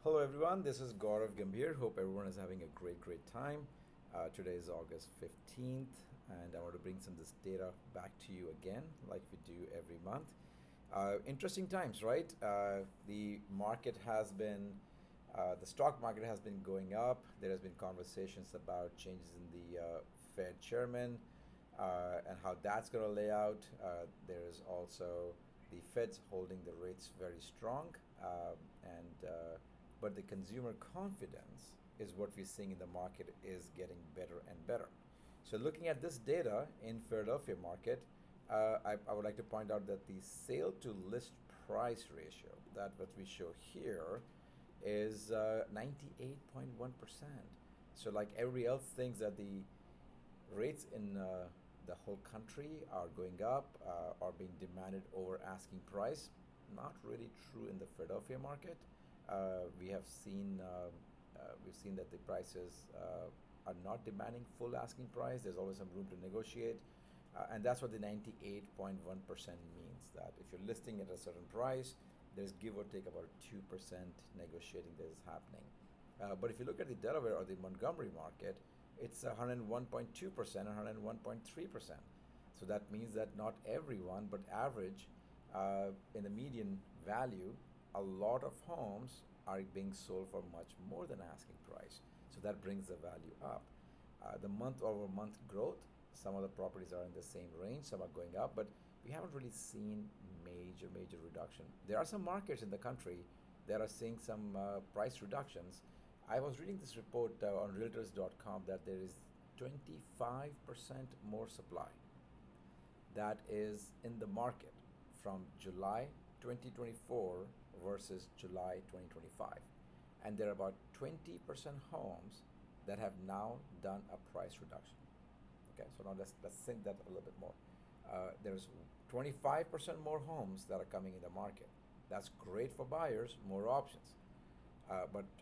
Hello everyone, this is Gaurav Gambhir. Hope everyone is having a great time. Today is August 15th and I want to bring some of this data back to you again like we do every month. Interesting times, right? The stock market has been going up. There has been conversations about changes in the Fed chairman and how that's going to lay out. There is also the Fed's holding the rates very strong, and but the consumer confidence is what we're seeing in the market is getting better and better. So looking at this data in Philadelphia market, I would like to point out that the sale to list price ratio, that what we show here, is 98.1%. So like everybody else thinks that the rates in the whole country are going up, are being demanded over asking price. Not really true in the Philadelphia market. We've seen that the prices are not demanding full asking price. There's always some room to negotiate, and that's what the 98.1% means. That if you're listing at a certain price, there's give or take about 2% negotiating that is happening. But if you look at the Delaware or the Montgomery market, it's 101.2% and 101.3%. So that means that not everyone, but average, in the median value, a lot of homes are being sold for much more than asking price. So that brings the value up. The month over month growth, some of the properties are in the same range, some are going up, but we haven't really seen major reduction. There are some markets in the country that are seeing some price reductions. I was reading this report on realtors.com that there is 25% more supply that is in the market from July 2024 versus July 2025. And there are about 20% homes that have now done a price reduction. Okay, so now let's think that a little bit more. There's 25% more homes that are coming in the market. That's great for buyers, more options.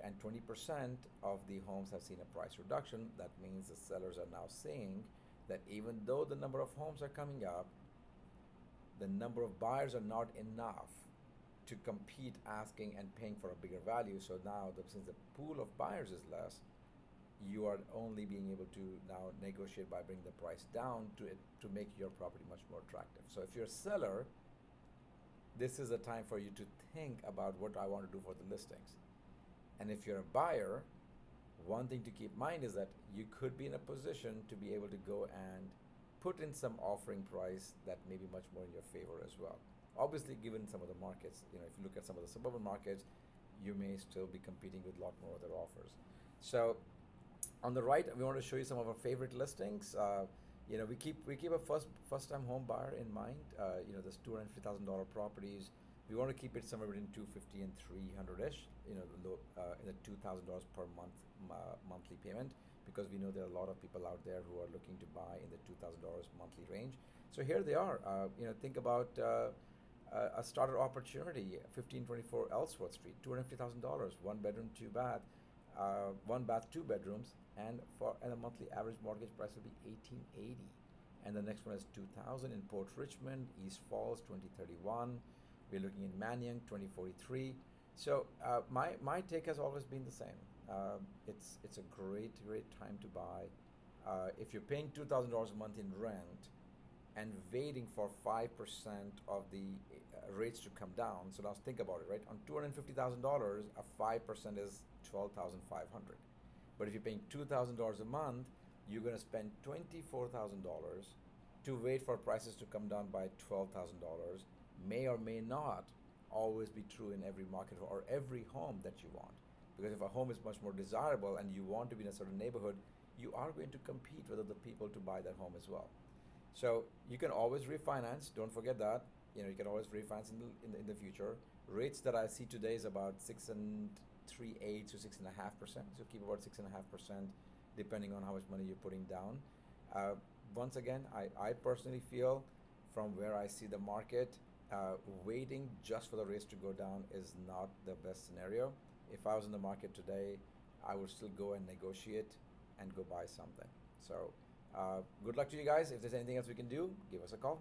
And 20% of the homes have seen a price reduction. That means the sellers are now saying that even though the number of homes are coming up, the number of buyers are not enough to compete asking and paying for a bigger value. So now, since the pool of buyers is less, you are only being able to now negotiate by bringing the price down to make your property much more attractive. So if you're a seller, this is a time for you to think about what I want to do for the listings. And if you're a buyer, one thing to keep in mind is that you could be in a position to be able to go and put in some offering price that may be much more in your favor as well. Obviously, given some of the markets, if you look at some of the suburban markets, you may still be competing with a lot more other offers. So on the right, we want to show you some of our favorite listings. We keep a first time home buyer in mind. There's $250,000 properties. We want to keep it somewhere between 250 and 300-ish. In the $2,000 per month monthly payment, because we know there are a lot of people out there who are looking to buy in the $2,000 monthly range. So here they are. Think about a starter opportunity, 1524 Ellsworth Street, $250,000, one bedroom, two bath, one bath, two bedrooms, and the monthly average mortgage price will be $1,880. And the next one is 2000 in Port Richmond, East Falls, 2031. We're looking in Manning, 2043. So my take has always been the same. It's a great time to buy. If you're paying $2,000 a month in rent and waiting for 5% of the rates to come down, so now think about it, right? On $250,000, a 5% is $12,500. But if you're paying $2,000 a month, you're going to spend $24,000 to wait for prices to come down by $12,000. May or may not always be true in every market or every home that you want. Because if a home is much more desirable and you want to be in a certain neighborhood, you are going to compete with other people to buy that home as well. So you can always refinance. Don't forget that. You can always refinance in the future. Rates that I see today is about 6 3/8 to 6.5%. So keep about 6.5%, depending on how much money you're putting down. Once again, I personally feel, from where I see the market, waiting just for the rates to go down is not the best scenario. If I was in the market today, I would still go and negotiate and go buy something. So good luck to you guys. If there's anything else we can do, give us a call.